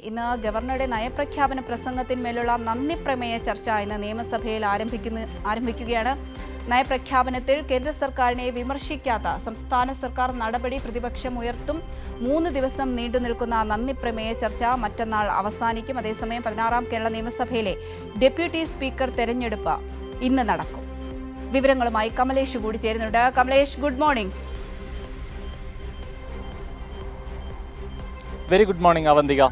ഇന്ന് ഗവർണറുടെ നയപ്രഖ്യാപന പ്രസംഗത്തിന്മേലുള്ള നന്ദി പ്രമേയ ചർച്ച ഇന്ന് നിയമസഭയിൽ ആരംഭിക്കുകയാണ്. നയപ്രഖ്യാപനത്തിൽ കേന്ദ്ര സർക്കാരിനെ വിമർശിക്കാത്ത സംസ്ഥാന സർക്കാർ നടപടി പ്രതിപക്ഷം ഉയർത്തും. 3 ദിവസം നീണ്ടുനിൽക്കുന്ന നന്ദി പ്രമേയ ചർച്ച മറ്റന്നാൾ അവസാനിക്കും. അതേസമയം 16ാം കേരള നിയമസഭയിലെ ഡെപ്യൂട്ടി സ്പീക്കർ തെരഞ്ഞെടുപ്പ് ഇന്ന് നടക്കും. വിവരങ്ങളുമായി കമലേഷ് കൂടി ചേരുന്നുണ്ട്. Kamalesh, good morning. Very good morning Avantika.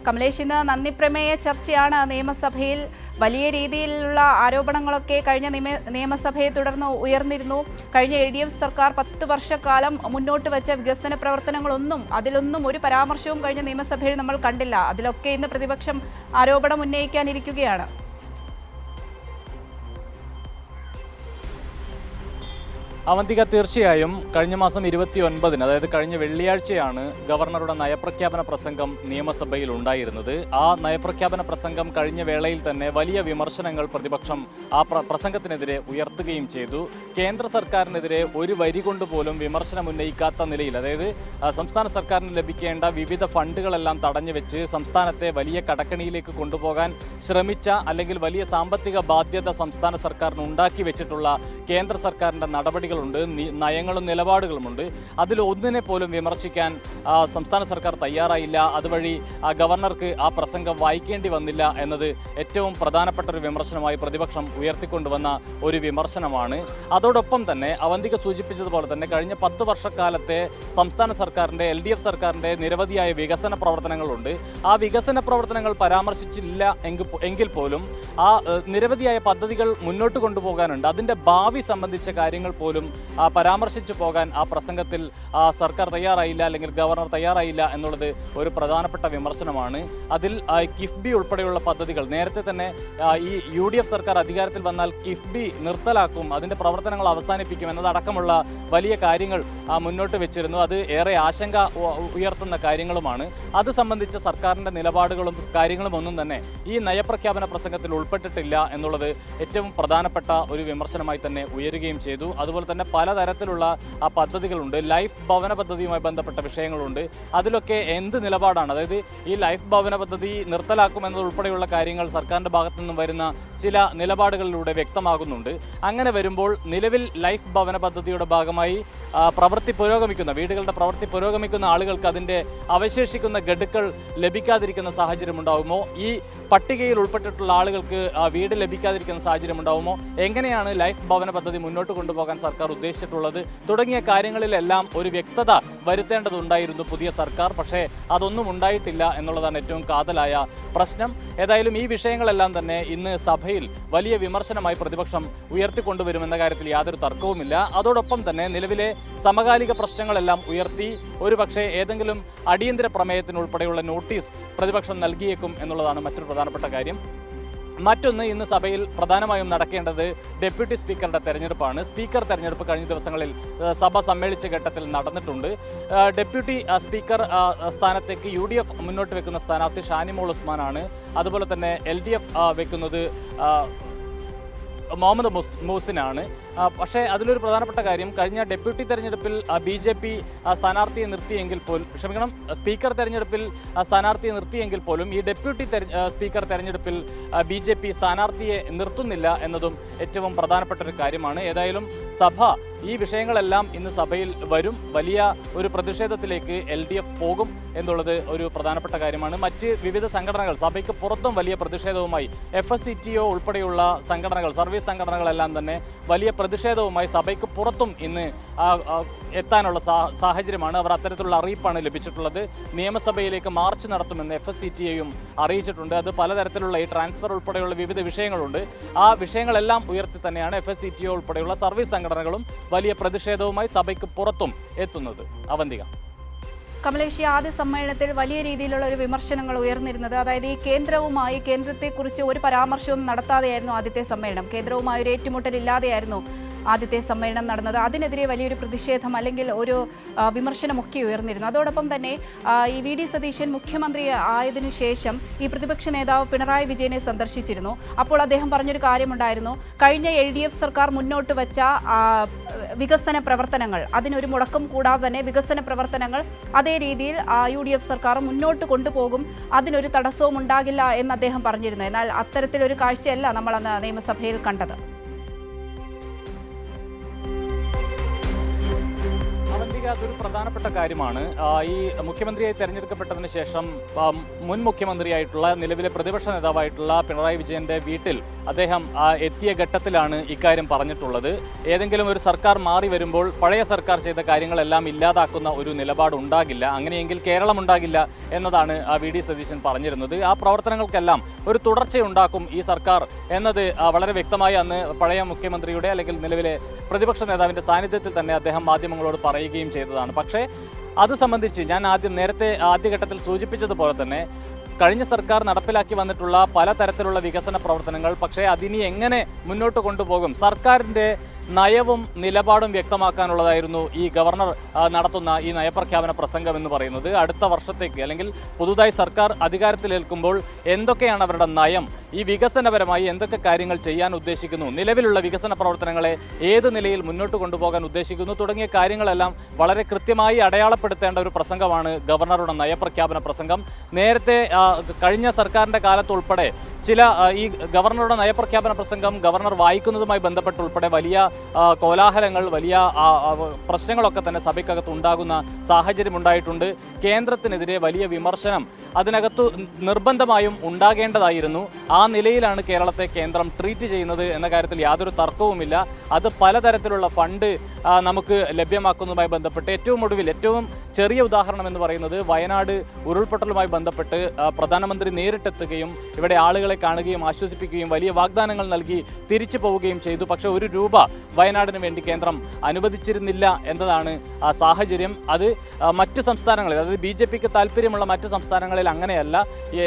Kamalesh, ഇന്ന് നന്ദിപ്രമേയ ചർച്ചയാണ് നിയമസഭയിൽ. വലിയ രീതിയിലുള്ള ആരോപണങ്ങളൊക്കെ കഴിഞ്ഞ നിയമസഭയെ തുടർന്ന് ഉയർന്നിരുന്നു. കഴിഞ്ഞ LDF സർക്കാർ 10 വർഷക്കാലം മുന്നോട്ട് വെച്ച വികസന പ്രവർത്തനങ്ങളൊന്നും അതിലൊന്നും ഒരു പരാമർശവും കഴിഞ്ഞ നിയമസഭയിൽ നമ്മൾ കണ്ടില്ല. അതിലൊക്കെ ഇന്ന് പ്രതിപക്ഷം ആരോപണം ഉന്നയിക്കാനിരിക്കുകയാണ്. അവന്തിക, തീർച്ചയായും കഴിഞ്ഞ മാസം 29-ന്, അതായത് കഴിഞ്ഞ വെള്ളിയാഴ്ചയാണ് ഗവർണറുടെ നയപ്രഖ്യാപന പ്രസംഗം നിയമസഭയിൽ ഉണ്ടായിരുന്നത്. ആ നയപ്രഖ്യാപന പ്രസംഗം കഴിഞ്ഞ വേളയിൽ തന്നെ വലിയ വിമർശനങ്ങൾ പ്രതിപക്ഷം ആ പ്രസംഗത്തിനെതിരെ ഉയർത്തുകയും ചെയ്തു. കേന്ദ്ര സർക്കാരിനെതിരെ ഒരു വരി കൊണ്ട് പോലും വിമർശനം ഉന്നയിക്കാത്ത നിലയിൽ, അതായത് സംസ്ഥാന സർക്കാരിന് ലഭിക്കേണ്ട വിവിധ ഫണ്ടുകളെല്ലാം തടഞ്ഞു വെച്ച് സംസ്ഥാനത്തെ വലിയ കടക്കണിയിലേക്ക് കൊണ്ടുപോകാൻ ശ്രമിച്ച, അല്ലെങ്കിൽ വലിയ സാമ്പത്തിക ബാധ്യത സംസ്ഥാന സർക്കാരിന് ഉണ്ടാക്കി വെച്ചിട്ടുള്ള കേന്ദ്ര സർക്കാരിൻ്റെ നടപടികളുണ്ട്, നയങ്ങളും നിലപാടുകളുമുണ്ട്. അതിൽ ഒന്നിനെ പോലും വിമർശിക്കാൻ സംസ്ഥാന സർക്കാർ തയ്യാറായില്ല. അതുവഴി ഗവർണർക്ക് ആ പ്രസംഗം വായിക്കേണ്ടി വന്നില്ല എന്നത് ഏറ്റവും പ്രധാനപ്പെട്ട ഒരു വിമർശനമായി പ്രതിപക്ഷം ഉയർത്തിക്കൊണ്ടുവന്ന ഒരു വിമർശനമാണ്. അതോടൊപ്പം തന്നെ അവന്തിക സൂചിപ്പിച്ചതുപോലെ തന്നെ കഴിഞ്ഞ 10 വർഷക്കാലത്തെ സംസ്ഥാന സർക്കാരിൻ്റെ, LDF സർക്കാരിൻ്റെ നിരവധിയായ വികസന പ്രവർത്തനങ്ങളുണ്ട്. ആ വികസന പ്രവർത്തനങ്ങൾ പരാമർശിച്ചില്ല എങ്കിൽ പോലും ആ നിരവധിയായ പദ്ധതികൾ മുന്നോട്ട് കൊണ്ടുപോകാനുണ്ട്. അതിൻ്റെ ഭാവി സംബന്ധിച്ച കാര്യങ്ങൾ പോലും പരാമർശിച്ചു പോകാൻ ആ പ്രസംഗത്തിൽ സർക്കാർ തയ്യാറായില്ല, അല്ലെങ്കിൽ ഗവർണർ തയ്യാറായില്ല എന്നുള്ളത് ഒരു പ്രധാനപ്പെട്ട വിമർശനമാണ്. അതിൽ കിഫ്ബി ഉൾപ്പെടെയുള്ള പദ്ധതികൾ നേരത്തെ തന്നെ ഈ UDF സർക്കാർ അധികാരത്തിൽ വന്നാൽ കിഫ്ബി നിർത്തലാക്കും, അതിൻ്റെ പ്രവർത്തനങ്ങൾ അവസാനിപ്പിക്കും എന്നതടക്കമുള്ള വലിയ കാര്യങ്ങൾ മുന്നോട്ട് വെച്ചിരുന്നു. അത് ഏറെ ആശങ്ക ഉയർത്തുന്ന കാര്യങ്ങളുമാണ്. അത് സംബന്ധിച്ച സർക്കാരിൻ്റെ നിലപാടുകളും കാര്യങ്ങളും ഒന്നും തന്നെ ഈ നയപ്രഖ്യാപന പ്രസംഗത്തിൽ ഉൾപ്പെട്ടിട്ടില്ല എന്നുള്ളത് ഏറ്റവും പ്രധാനപ്പെട്ട ഒരു വിമർശനമായി തന്നെ ഉയരുകയും ചെയ്തു. അതുപോലെ തന്നെ പലതരത്തിലുള്ള പദ്ധതികളുണ്ട്. ലൈഫ് ഭവന പദ്ധതിയുമായി ബന്ധപ്പെട്ട വിഷയങ്ങളുണ്ട്. അതിലൊക്കെ എന്ത് നിലപാടാണ്, അതായത് ഈ ലൈഫ് ഭവന പദ്ധതി നിർത്തലാക്കുമെന്നതുൾപ്പെടെയുള്ള കാര്യങ്ങൾ സർക്കാരിൻ്റെ ഭാഗത്തു നിന്നും വരുന്ന ചില നിലപാടുകളിലൂടെ വ്യക്തമാകുന്നുണ്ട്. അങ്ങനെ വരുമ്പോൾ നിലവിൽ ലൈഫ് ഭവന പദ്ധതിയുടെ ഭാഗമായി വീടുകളുടെ പ്രവൃത്തി പുരോഗമിക്കുന്ന ആളുകൾക്ക് അതിൻ്റെ അവശേഷിക്കുന്ന ഗഡുക്കൾ ലഭിക്കാതിരിക്കുന്ന സാഹചര്യം ഉണ്ടാകുമോ? ഈ പട്ടികയിൽ ഉൾപ്പെട്ടിട്ടുള്ള ആളുകൾക്ക് വീട് ലഭിക്കാതിരിക്കുന്ന സാഹചര്യം ഉണ്ടാകുമോ? എങ്ങനെയാണ് ലൈഫ് ഭവന പദ്ധതി മുന്നോട്ട് കൊണ്ടുപോകാൻ സർക്കാർ ഉദ്ദേശിച്ചിട്ടുള്ളത്? തുടങ്ങിയ കാര്യങ്ങളിലെല്ലാം ഒരു വ്യക്തത വരുത്തേണ്ടതുണ്ടായിരുന്നു പുതിയ സർക്കാർ. പക്ഷേ അതൊന്നും ഉണ്ടായിട്ടില്ല എന്നുള്ളതാണ് ഏറ്റവും കാതലായ പ്രശ്നം. ഏതായാലും ഈ വിഷയങ്ങളെല്ലാം തന്നെ ഇന്ന് സഭയിൽ വലിയ വിമർശനമായി പ്രതിപക്ഷം ഉയർത്തിക്കൊണ്ടുവരുമെന്ന കാര്യത്തിൽ യാതൊരു തർക്കവുമില്ല. അതോടൊപ്പം തന്നെ നിലവിലെ സമകാലിക പ്രശ്നങ്ങളെല്ലാം ഉയർത്തി ഒരുപക്ഷെ ഏതെങ്കിലും അടിയന്തര പ്രമേയത്തിനുൾപ്പെടെയുള്ള നോട്ടീസ് പ്രതിപക്ഷം നൽകിയേക്കും എന്നുള്ളതാണ് മറ്റൊരു പ്രധാനപ്പെട്ട കാര്യം. മറ്റൊന്ന്, ഇന്ന് സഭയിൽ പ്രധാനമായും നടക്കേണ്ടത് ഡെപ്യൂട്ടി സ്പീക്കറുടെ തെരഞ്ഞെടുപ്പാണ്. സ്പീക്കർ തെരഞ്ഞെടുപ്പ് കഴിഞ്ഞ ദിവസങ്ങളിൽ സഭ സമ്മേളിച്ച ഘട്ടത്തിൽ നടന്നിട്ടുണ്ട്. ഡെപ്യൂട്ടി സ്പീക്കർ സ്ഥാനത്തേക്ക് UDF മുന്നോട്ട് വെക്കുന്ന സ്ഥാനാർത്ഥി ഷാനിമോൾ ഉസ്മാനാണ്. അതുപോലെ തന്നെ LDF വെക്കുന്നത് മുഹമ്മദ് മൂസിനാണ്. പക്ഷേ അതിലൊരു പ്രധാനപ്പെട്ട കാര്യം, കഴിഞ്ഞ ഡെപ്യൂട്ടി തെരഞ്ഞെടുപ്പിൽ BJP സ്ഥാനാർത്ഥിയെ നിർത്തിയെങ്കിൽ പോലും, സ്പീക്കർ തെരഞ്ഞെടുപ്പിൽ സ്ഥാനാർത്ഥിയെ നിർത്തിയെങ്കിൽ പോലും ഈ ഡെപ്യൂട്ടി സ്പീക്കർ തെരഞ്ഞെടുപ്പിൽ BJP സ്ഥാനാർത്ഥിയെ നിർത്തുന്നില്ല എന്നതും ഏറ്റവും പ്രധാനപ്പെട്ട ഒരു കാര്യമാണ്. ഏതായാലും സഭ ഈ വിഷയങ്ങളെല്ലാം ഇന്ന് സഭയിൽ വരും. വലിയ ഒരു പ്രതിഷേധത്തിലേക്ക് LDF പോകും എന്നുള്ളത് ഒരു പ്രധാനപ്പെട്ട കാര്യമാണ്. മറ്റ് വിവിധ സംഘടനകൾ സഭയ്ക്ക് പുറത്തും വലിയ പ്രതിഷേധവുമായി, FSCTO ഉൾപ്പെടെയുള്ള സംഘടനകൾ, സർവീസ് സംഘടനകളെല്ലാം തന്നെ വലിയ പ്രതിഷേധവുമായി സഭയ്ക്ക് പുറത്തും ഇന്ന് എത്താനുള്ള സാഹചര്യമാണ്. അവർ അത്തരത്തിലുള്ള അറിയിപ്പാണ് ലഭിച്ചിട്ടുള്ളത്. നിയമസഭയിലേക്ക് മാർച്ച് നടത്തുമെന്ന് FSCTOയും അറിയിച്ചിട്ടുണ്ട്. അത് പലതരത്തിലുള്ള ഈ ട്രാൻസ്ഫർ ഉൾപ്പെടെയുള്ള വിവിധ വിഷയങ്ങളുണ്ട്. ആ വിഷയങ്ങളെല്ലാം ഉയർത്തി തന്നെയാണ് FSCTO ഉൾപ്പെടെയുള്ള സർവീസ് സംഘടനകളും വലിയ പ്രതിഷേധവുമായി സഭയ്ക്ക് പുറത്തും എത്തുന്നത്. അവന്തിക. കമലേഷ്, ആദ്യ സമ്മേളനത്തിൽ വലിയ രീതിയിലുള്ള ഒരു വിമർശനങ്ങൾ ഉയർന്നിരുന്നത്, അതായത് ഈ കേന്ദ്രത്തെക്കുറിച്ച് ഒരു പരാമർശവും നടത്താതെയായിരുന്നു ആദ്യത്തെ സമ്മേളനം. കേന്ദ്രവുമായി ഒരു ഏറ്റുമുട്ടലില്ലാതെയായിരുന്നു ആദ്യത്തെ സമ്മേളനം നടന്നത്. അതിനെതിരെ വലിയൊരു പ്രതിഷേധം അല്ലെങ്കിൽ ഒരു വിമർശനമൊക്കെ ഉയർന്നിരുന്നു. അതോടൊപ്പം തന്നെ ഈ വി.ഡി. സതീശൻ മുഖ്യമന്ത്രി ആയതിനു ശേഷം ഈ പ്രതിപക്ഷ നേതാവ് പിണറായി വിജയനെ സന്ദർശിച്ചിരുന്നു. അപ്പോൾ അദ്ദേഹം പറഞ്ഞൊരു കാര്യമുണ്ടായിരുന്നു, കഴിഞ്ഞ LDF സർക്കാർ മുന്നോട്ട് വെച്ച വികസന പ്രവർത്തനങ്ങൾ, അതിനൊരു മുടക്കം കൂടാതെ തന്നെ വികസന പ്രവർത്തനങ്ങൾ അതേ രീതിയിൽ UDF സർക്കാർ മുന്നോട്ട് കൊണ്ടുപോകും, അതിനൊരു തടസ്സവും ഉണ്ടാകില്ല എന്ന് അദ്ദേഹം പറഞ്ഞിരുന്നു. എന്നാൽ അത്തരത്തിലൊരു കാഴ്ചയല്ല നമ്മൾ അന്ന് നിയമസഭയിൽ കണ്ടത്. അതൊരു പ്രധാനപ്പെട്ട കാര്യമാണ്. ഈ മുഖ്യമന്ത്രിയായി തെരഞ്ഞെടുക്കപ്പെട്ടതിന് ശേഷം മുൻ മുഖ്യമന്ത്രിയായിട്ടുള്ള നിലവിലെ പ്രതിപക്ഷ നേതാവായിട്ടുള്ള പിണറായി വിജയന്റെ വീട്ടിൽ അദ്ദേഹം എത്തിയ ഘട്ടത്തിലാണ് ഇക്കാര്യം പറഞ്ഞിട്ടുള്ളത്. ഏതെങ്കിലും ഒരു സർക്കാർ മാറി വരുമ്പോൾ പഴയ സർക്കാർ ചെയ്ത കാര്യങ്ങളെല്ലാം ഇല്ലാതാക്കുന്ന ഒരു നിലപാട് ഉണ്ടാകില്ല, അങ്ങനെയെങ്കിൽ കേരളം ഉണ്ടാകില്ല എന്നതാണ് വി.ഡി. സതീശൻ പറഞ്ഞിരുന്നത്. ആ പ്രവർത്തനങ്ങൾക്കെല്ലാം ഒരു തുടർച്ചയുണ്ടാക്കും ഈ സർക്കാർ എന്നത് വളരെ വ്യക്തമായി അന്ന് പഴയ മുഖ്യമന്ത്രിയുടെ അല്ലെങ്കിൽ നിലവിലെ പ്രതിപക്ഷ നേതാവിന്റെ സാന്നിധ്യത്തിൽ തന്നെ അദ്ദേഹം മാധ്യമങ്ങളോട് പറയുകയും ചെയ്തതാണ്. പക്ഷേ അത് സംബന്ധിച്ച് ഞാൻ നേരത്തെ ആദ്യഘട്ടത്തിൽ സൂചിപ്പിച്ചതുപോലെ തന്നെ കഴിഞ്ഞ സർക്കാർ നടപ്പിലാക്കി വന്നിട്ടുള്ള പലതരത്തിലുള്ള വികസന പ്രവർത്തനങ്ങൾ, പക്ഷേ അതിനി എങ്ങനെ മുന്നോട്ട് കൊണ്ടുപോകും, സർക്കാരിൻ്റെ നയവും നിലപാടും വ്യക്തമാക്കാനുള്ളതായിരുന്നു ഈ ഗവർണർ നടത്തുന്ന ഈ നയപ്രഖ്യാപന പ്രസംഗം എന്ന് പറയുന്നത്. അടുത്ത വർഷത്തേക്ക് അല്ലെങ്കിൽ പുതുതായി സർക്കാർ അധികാരത്തിലേൽക്കുമ്പോൾ എന്തൊക്കെയാണ് അവരുടെ നയം, ഈ വികസനപരമായി എന്തൊക്കെ കാര്യങ്ങൾ ചെയ്യാൻ ഉദ്ദേശിക്കുന്നു, നിലവിലുള്ള വികസന പ്രവർത്തനങ്ങളെ ഏത് നിലയിൽ മുന്നോട്ട് കൊണ്ടുപോകാൻ ഉദ്ദേശിക്കുന്നു തുടങ്ങിയ കാര്യങ്ങളെല്ലാം വളരെ കൃത്യമായി അടയാളപ്പെടുത്തേണ്ട ഒരു പ്രസംഗമാണ് ഗവർണറുടെ നയപ്രഖ്യാപന പ്രസംഗം. നേരത്തെ കഴിഞ്ഞ സർക്കാരിൻ്റെ കാലത്തുൾപ്പെടെ ഈ ഗവർണറുടെ നയപ്രഖ്യാപന പ്രസംഗം ഗവർണർ വായിക്കുന്നതുമായി ബന്ധപ്പെട്ടുൾപ്പെടെ വലിയ കോലാഹലങ്ങൾ, വലിയ പ്രശ്നങ്ങളൊക്കെ തന്നെ സഭയ്ക്കകത്ത് ഉണ്ടാകുന്ന സാഹചര്യം ഉണ്ടായിട്ടുണ്ട്. കേന്ദ്രത്തിനെതിരെ വലിയ വിമർശനം അതിനകത്ത് നിർബന്ധമായും ഉണ്ടാകേണ്ടതായിരുന്നു. ആ നിലയിലാണ് കേരളത്തെ കേന്ദ്രം ട്രീറ്റ് ചെയ്യുന്നത് എന്ന കാര്യത്തിൽ യാതൊരു തർക്കവുമില്ല. അത് പലതരത്തിലുള്ള ഫണ്ട് നമുക്ക് ലഭ്യമാക്കുന്നതുമായി ബന്ധപ്പെട്ട് ഏറ്റവും ചെറിയ ഉദാഹരണം എന്ന് പറയുന്നത് വയനാട് ഉരുൾപൊട്ടലുമായി ബന്ധപ്പെട്ട് പ്രധാനമന്ത്രി നേരിട്ടെത്തുകയും ഇവിടെ ആളുകളെ കാണുകയും ആശ്വസിപ്പിക്കുകയും വലിയ വാഗ്ദാനങ്ങൾ നൽകി തിരിച്ചു പോവുകയും ചെയ്തു. പക്ഷേ ഒരു രൂപ വയനാടിന് വേണ്ടി കേന്ദ്രം അനുവദിച്ചിരുന്നില്ല എന്നതാണ് ആ സാഹചര്യം. അത് മറ്റ് സംസ്ഥാനങ്ങളിൽ, അതായത് BJPക്ക് താല്പര്യമുള്ള മറ്റ് സംസ്ഥാനങ്ങളിൽ അങ്ങനെയല്ല.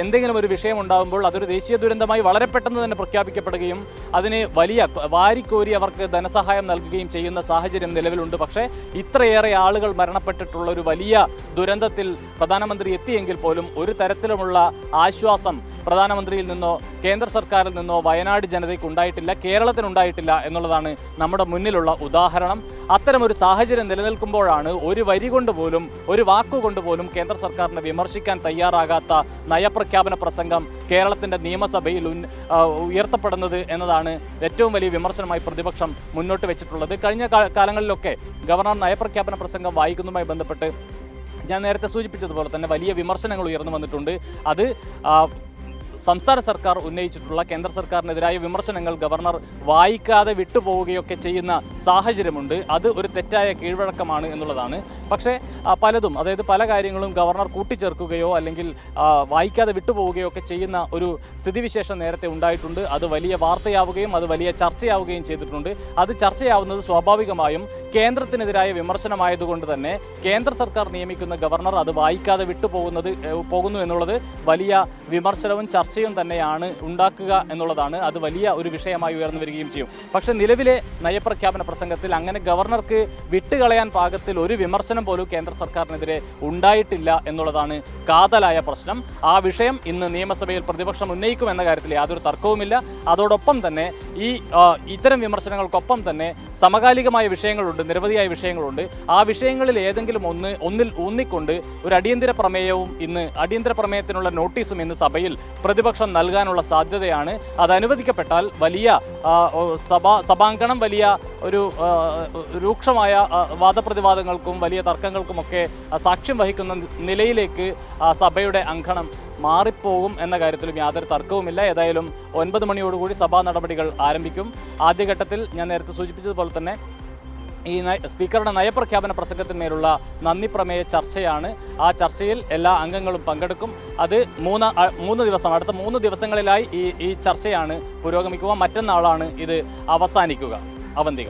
എന്തെങ്കിലും ഒരു വിഷയം ഉണ്ടാകുമ്പോൾ അതൊരു ദേശീയ ദുരന്തമായി വളരെ പെട്ടെന്ന് തന്നെ പ്രഖ്യാപിക്കപ്പെടുകയും അതിന് വലിയ വാരിക്കോരി അവർക്ക് ധനസഹായം നൽകുകയും ചെയ്യുന്ന സാഹചര്യം നിലവിലുണ്ട്. പക്ഷേ ഇത്രയേറെ ആളുകൾ മരണപ്പെട്ടിട്ടുള്ള ഒരു വലിയ ദുരന്തത്തിൽ പ്രധാനമന്ത്രി എത്തിയെങ്കിൽ പോലും ഒരു തരത്തിലുമുള്ള ആശ്വാസം പ്രധാനമന്ത്രിയിൽ നിന്നോ കേന്ദ്ര സർക്കാരിൽ നിന്നോ വയനാട് ജനതയ്ക്ക് ഉണ്ടായിട്ടില്ല, കേരളത്തിനുണ്ടായിട്ടില്ല എന്നുള്ളതാണ് നമ്മുടെ മുന്നിലുള്ള ഉദാഹരണം. അത്തരമൊരു സാഹചര്യം നിലനിൽക്കുമ്പോഴാണ് ഒരു വരി കൊണ്ടുപോലും ഒരു വാക്കുകൊണ്ടുപോലും കേന്ദ്ര സർക്കാരിനെ വിമർശിക്കാൻ തയ്യാറാകാത്ത നയപ്രഖ്യാപന പ്രസംഗം കേരളത്തിൻ്റെ നിയമസഭയിൽ ഉയർത്തപ്പെടുന്നത് എന്നതാണ് ഏറ്റവും വലിയ വിമർശനമായി പ്രതിപക്ഷം മുന്നോട്ട് വെച്ചിട്ടുള്ളത്. കഴിഞ്ഞ കാലങ്ങളിലൊക്കെ ഗവർണർ നയപ്രഖ്യാപന പ്രസംഗം വായിക്കുന്നതുമായി ബന്ധപ്പെട്ട് ഞാൻ നേരത്തെ സൂചിപ്പിച്ചതുപോലെ തന്നെ വലിയ വിമർശനങ്ങൾ ഉയർന്നു വന്നിട്ടുണ്ട്. അത് സംസ്ഥാന സർക്കാർ ഉന്നയിച്ചിട്ടുള്ള കേന്ദ്ര സർക്കാരിനെതിരായ വിമർശനങ്ങൾ ഗവർണർ വായിക്കാതെ വിട്ടുപോവുകയൊക്കെ ചെയ്യുന്ന സാഹചര്യമുണ്ട്. അത് ഒരു തെറ്റായ കീഴ്വഴക്കമാണ് എന്നുള്ളതാണ്. പക്ഷേ പലതും, അതായത് പല കാര്യങ്ങളും ഗവർണർ കൂട്ടിച്ചേർക്കുകയോ അല്ലെങ്കിൽ വായിക്കാതെ വിട്ടുപോവുകയോ ഒക്കെ ചെയ്യുന്ന ഒരു സ്ഥിതിവിശേഷം നേരത്തെ ഉണ്ടായിട്ടുണ്ട്. അത് വലിയ വാർത്തയാവുകയും അത് വലിയ ചർച്ചയാവുകയും ചെയ്തിട്ടുണ്ട്. അത് ചർച്ചയാവുന്നത് സ്വാഭാവികമായും കേന്ദ്രത്തിനെതിരായ വിമർശനമായതുകൊണ്ട് തന്നെ കേന്ദ്ര സർക്കാർ നിയമിക്കുന്ന ഗവർണർ അത് വായിക്കാതെ പോകുന്നു എന്നുള്ളത് വലിയ വിമർശനവും ചർച്ചയും തന്നെയാണ് ഉണ്ടാക്കുക എന്നുള്ളതാണ്. അത് വലിയ ഒരു വിഷയമായി ഉയർന്നു വരികയും ചെയ്യും. പക്ഷേ നിലവിലെ നയപ്രഖ്യാപന പ്രസംഗത്തിൽ അങ്ങനെ ഗവർണർക്ക് വിട്ടുകളയാൻ പാകത്തിൽ ഒരു വിമർശനം പോലും കേന്ദ്ര സർക്കാരിനെതിരെ ഉണ്ടായിട്ടില്ല എന്നുള്ളതാണ് കാതലായ പ്രശ്നം. ആ വിഷയം ഇന്ന് നിയമസഭയിൽ പ്രതിപക്ഷം ഉന്നയിക്കുമെന്ന കാര്യത്തിൽ യാതൊരു തർക്കവുമില്ല. അതോടൊപ്പം തന്നെ ഇത്തരം വിമർശനങ്ങൾക്കൊപ്പം തന്നെ സമകാലികമായ വിഷയങ്ങളുണ്ട്, നിരവധിയായ വിഷയങ്ങളുണ്ട്. ആ വിഷയങ്ങളിൽ ഏതെങ്കിലും ഒന്നിൽ ഊന്നിക്കൊണ്ട് ഒരു അടിയന്തര പ്രമേയത്തിനുള്ള നോട്ടീസും ഇന്ന് സഭയിൽ പ്രതിപക്ഷം നൽകാനുള്ള സാധ്യതയാണ്. അത് അനുവദിക്കപ്പെട്ടാൽ വലിയ സഭാങ്കണം വലിയ ഒരു രൂക്ഷമായ വാദപ്രതിവാദങ്ങൾക്കും വലിയ തർക്കങ്ങൾക്കുമൊക്കെ സാക്ഷ്യം വഹിക്കുന്ന നിലയിലേക്ക് സഭയുടെ അങ്കണം മാറിപ്പോകും എന്ന കാര്യത്തിലും യാതൊരു തർക്കവുമില്ല. ഏതായാലും 9 മണിയോടുകൂടി സഭാ നടപടികൾ ആരംഭിക്കും. ആദ്യഘട്ടത്തിൽ ഞാൻ നേരത്തെ സൂചിപ്പിച്ചതുപോലെ തന്നെ ഈ സ്പീക്കറുടെ നയപ്രഖ്യാപന പ്രസംഗത്തിന്മേലുള്ള നന്ദി പ്രമേയ ചർച്ചയാണ്. ആ ചർച്ചയിൽ എല്ലാ അംഗങ്ങളും പങ്കെടുക്കും. അത് അടുത്ത 3 ദിവസങ്ങളിലായി ഈ ചർച്ചയാണ് പുരോഗമിക്കുക. മറ്റന്നാളാണ് ഇത് അവസാനിക്കുക. അവന്തിക.